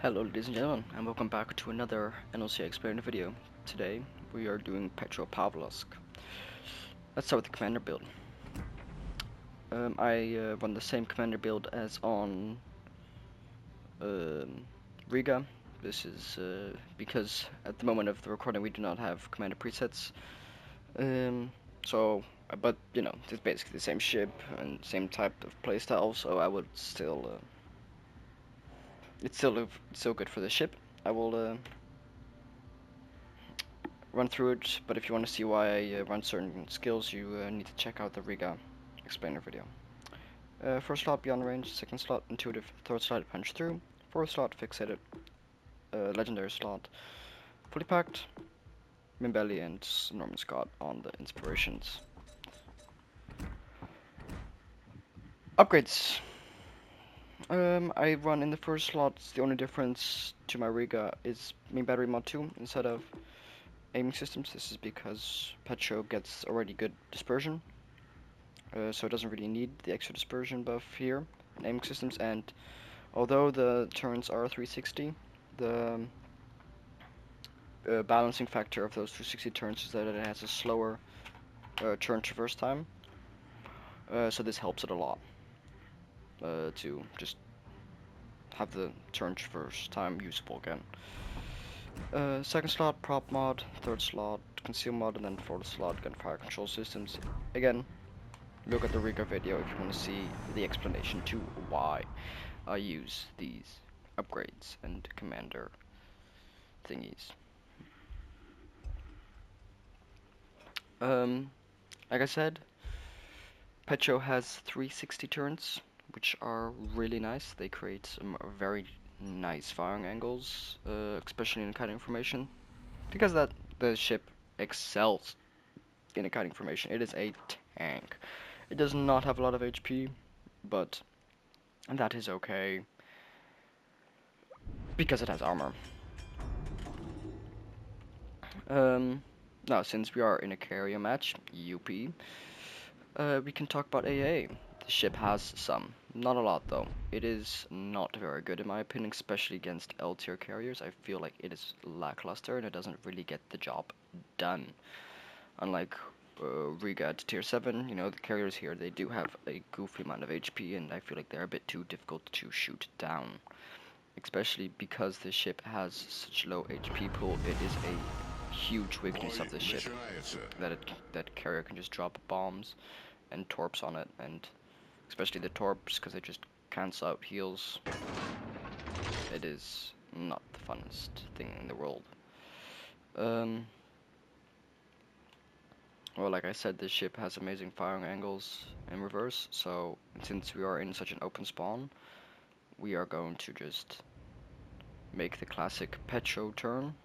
Hello ladies and gentlemen, and welcome back to another NLCA explainer video. Today we are doing Petropavlosk. Let's start with the commander build. I run the same commander build as on Riga. This is because at the moment of the recording we do not have commander presets. But you know, it's basically the same ship and same type of playstyle, so I would still, it's still good for the ship. I will run through it, but if you want to see why I run certain skills, you need to check out the Riga explainer video. First slot beyond range, second slot intuitive, third slot punch through, fourth slot fixated, legendary slot fully packed, Mimbelli and Norman Scott on the inspirations. Upgrades. I run in the first slot. The only difference to my Riga is main battery mod 2 instead of aiming systems. This is because Petro gets already good dispersion, so it doesn't really need the extra dispersion buff here in aiming systems. And although the turns are 360, the balancing factor of those 360 turns is that it has a slower turn traverse time, so this helps it a lot to just have the turn traverse time usable again. Second slot prop mod, third slot conceal mod, and then fourth slot gunfire control systems. Again, look at the Riga video if you want to see the explanation to why I use these upgrades and commander thingies. Like I said, Petro has 360 turns, which are really nice. They create some very nice firing angles, especially in kiting formation, because the ship excels in a kiting formation. It is a tank. It does not have a lot of HP, but that is okay because it has armor. Now, since we are in a carrier match, UP, we can talk about AA. The ship has some, not a lot though. It is not very good in my opinion, especially against L tier carriers. I feel like it is lackluster and it doesn't really get the job done. Unlike Riga at tier 7, you know, the carriers here, they do have a goofy amount of HP, and I feel like they're a bit too difficult to shoot down. Especially because the ship has such low HP pool, it is a huge weakness of the ship that carrier can just drop bombs and torps on it, and especially the torps, because they just cancel out heals. It is not the funnest thing in the world. Well, like I said, this ship has amazing firing angles in reverse, so since we are in such an open spawn, we are going to just make the classic Petro turn.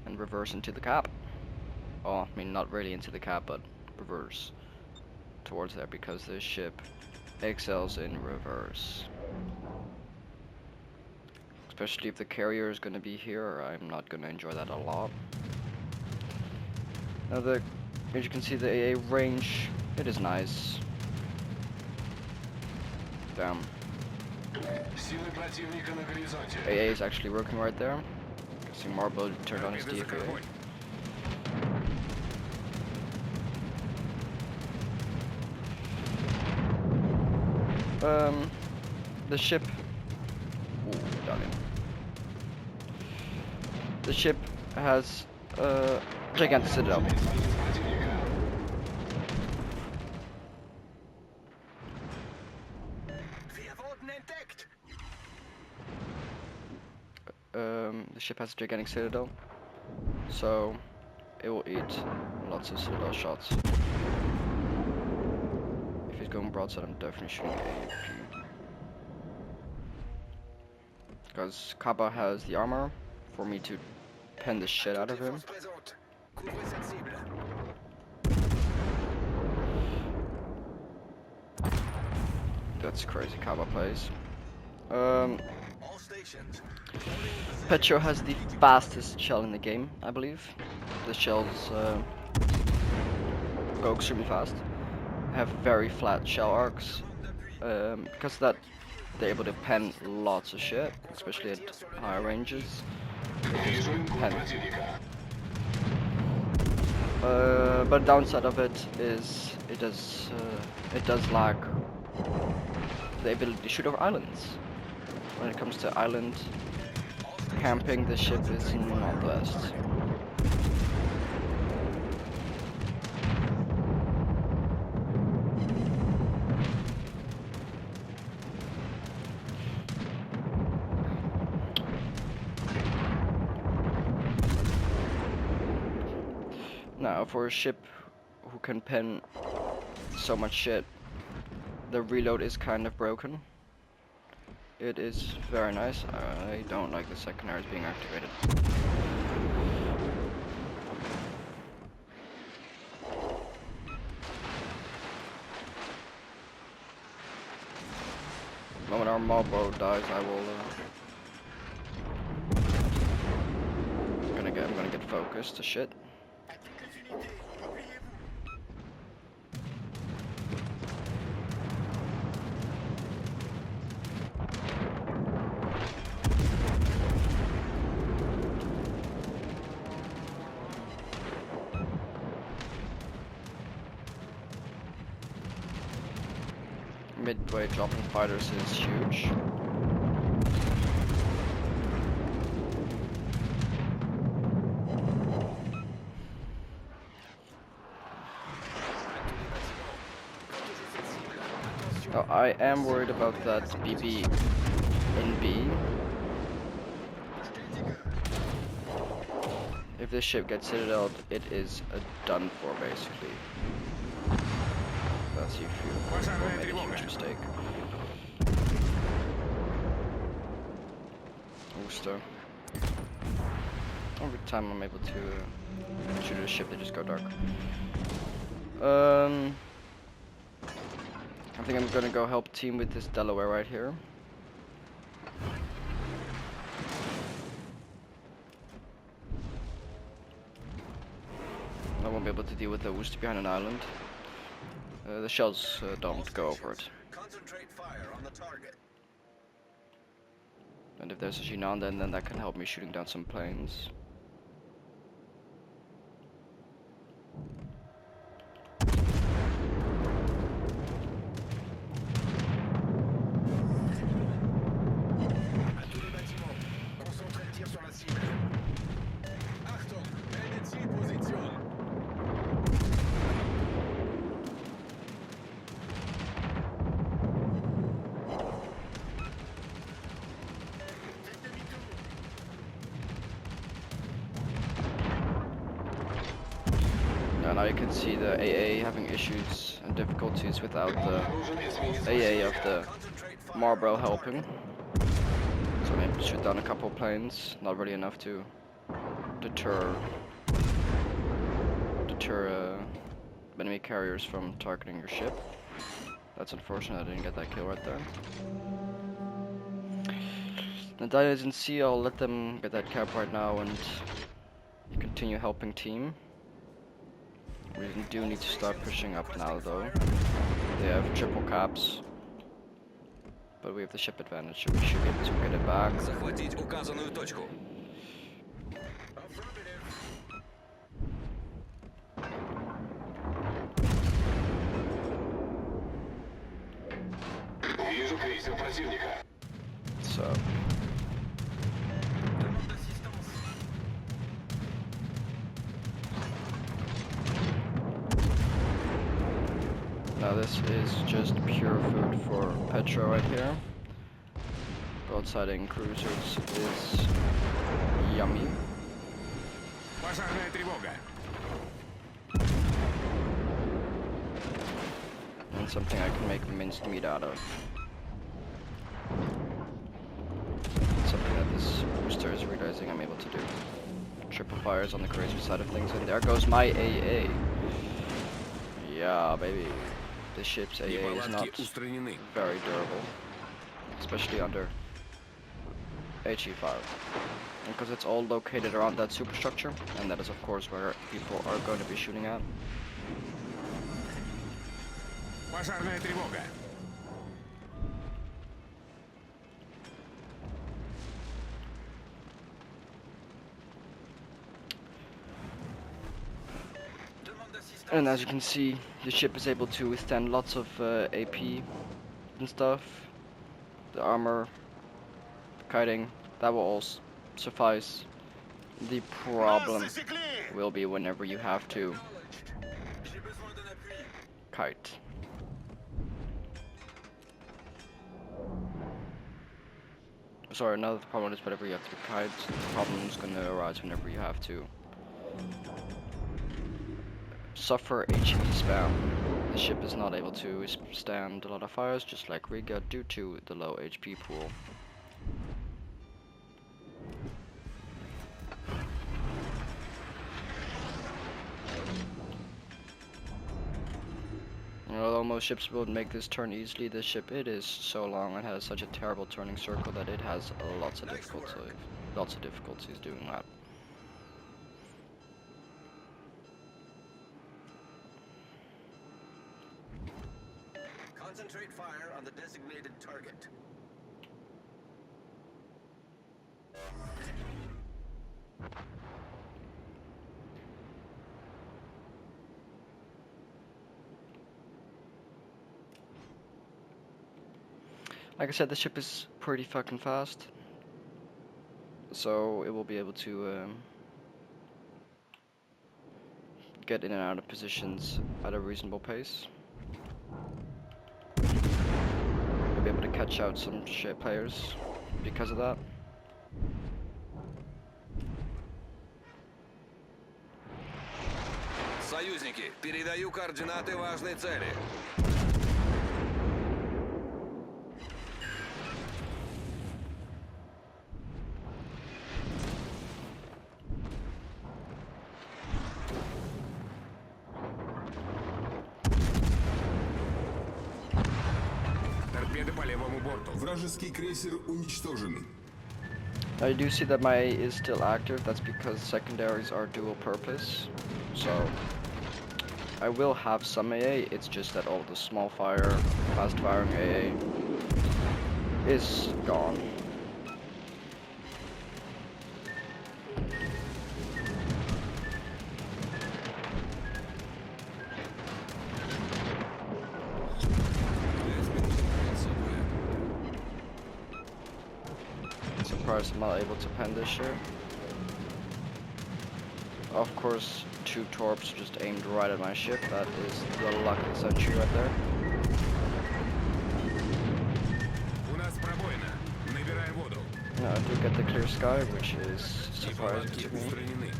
And reverse into the cap. Oh, I mean, not really into the cap, but reverse towards there, because this ship excels in reverse. Especially if the carrier is going to be here, I'm not going to enjoy that a lot. Now, as you can see, the AA range, it is nice. Damn. AA is actually working right there. See Marble turned on his DFA. The ship. Ooh, got him. The ship has gigantic citadel. The ship has a gigantic citadel, so it will eat lots of citadel shots. If he's going broadside, I'm definitely shooting AP. Because Kaba has the armor for me to pen the shit out of him. That's crazy Kaba plays. Petro has the fastest shell in the game, I believe. The shells go extremely fast. have very flat shell arcs. Because of that, they're able to pen lots of shit, especially at higher ranges. They just pen. But downside of it is it does lack the ability to shoot over islands. When it comes to island camping, the ship is not the best. Now, for a ship who can pen so much shit, the reload is kind of broken. It is very nice. I don't like the secondaries being activated. The moment our Marlboro dies, I will. I'm gonna get focused to shit. Midway dropping fighters is huge. Oh, I am worried about that BB in B. If this ship gets citadeled, it is done for basically. That's if you made a huge mistake. Booster. Every time I'm able to shoot at a ship, they just go dark. I think I'm gonna go help team with this Delaware right here. I won't be able to deal with the Worcester behind an island. The shells don't go over it. Concentrate fire on the target. And if there's a Jinan, then that can help me shooting down some planes. Now you can see the AA having issues and difficulties without the AA of the Marlboro helping. So I'm able to shoot down a couple planes, not really enough to deter enemy carriers from targeting your ship. That's unfortunate, I didn't get that kill right there. The Dyna's in C, I'll let them get that cap right now and continue helping team. We do need to start pushing up now though. They have triple caps. But we have the ship advantage, so we should be able to get it back. Захватить указанную точку. Вижу крейсер противника. So. Now this is just pure food for Petro right here. Broadsiding cruisers is yummy. Пожарная тревога. And something I can make minced meat out of. Something that this booster is realizing I'm able to do. Triple fires on the cruiser side of things, and there goes my AA. Yeah, baby. The ship's AA is not very durable, especially under HE5. And because it's all located around that superstructure, and that is of course where people are going to be shooting at. Пожарная тревога. And as you can see, the ship is able to withstand lots of AP and stuff. The armor, kiting, that will all suffice. The problem will be whenever you have to kite. Sorry, another problem is whenever you have to kite. The problem is going to arise whenever you have to suffer HP spam. The ship is not able to stand a lot of fires, just like Riga, due to the low HP pool. And although most ships would make this turn easily, this ship, it is so long and has such a terrible turning circle that it has lots of difficulties doing that. Concentrate fire on the designated target. Like I said, the ship is pretty fucking fast, so it will be able to get in and out of positions at a reasonable pace. You'll be able to catch out some ship players because of that. Союзники, передаю координаты важной цели. Торпеды по левому борту. Вражеский крейсер уничтожен. Now you do see that my A is still active. That's because secondaries are dual purpose. So I will have some AA, it's just that all the small fire, fast firing AA is gone. Surprised I'm not able to pen this shit. Of course, 2 torps just aimed right at my ship. That is the lucky century right there. У нас пробоина. Набираем воду. Now I do get the clear sky, which is surprising Неполадки to me. устранены.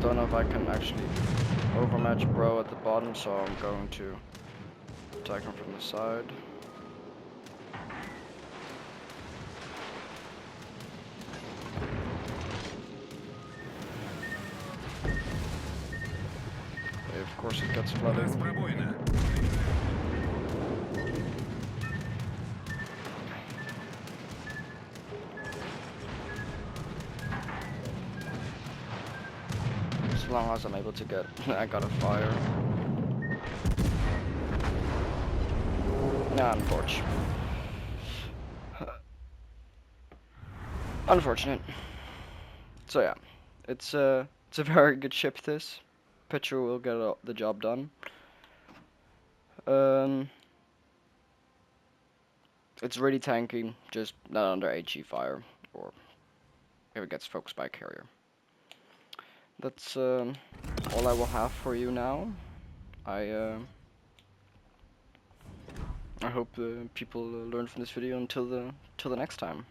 Don't know if I can actually overmatch bro at the bottom, so I'm going to attack him from the side. Okay, of course it gets У нас flooded. пробоина. As long as I'm able to get, I got a fire. Nah, unfortunate. Unfortunate. So yeah, it's a very good ship. This Petro will get the job done. It's really tanky, just not under HE fire or if it gets focused by a carrier. That's all I will have for you now. I hope people learn from this video until the next time.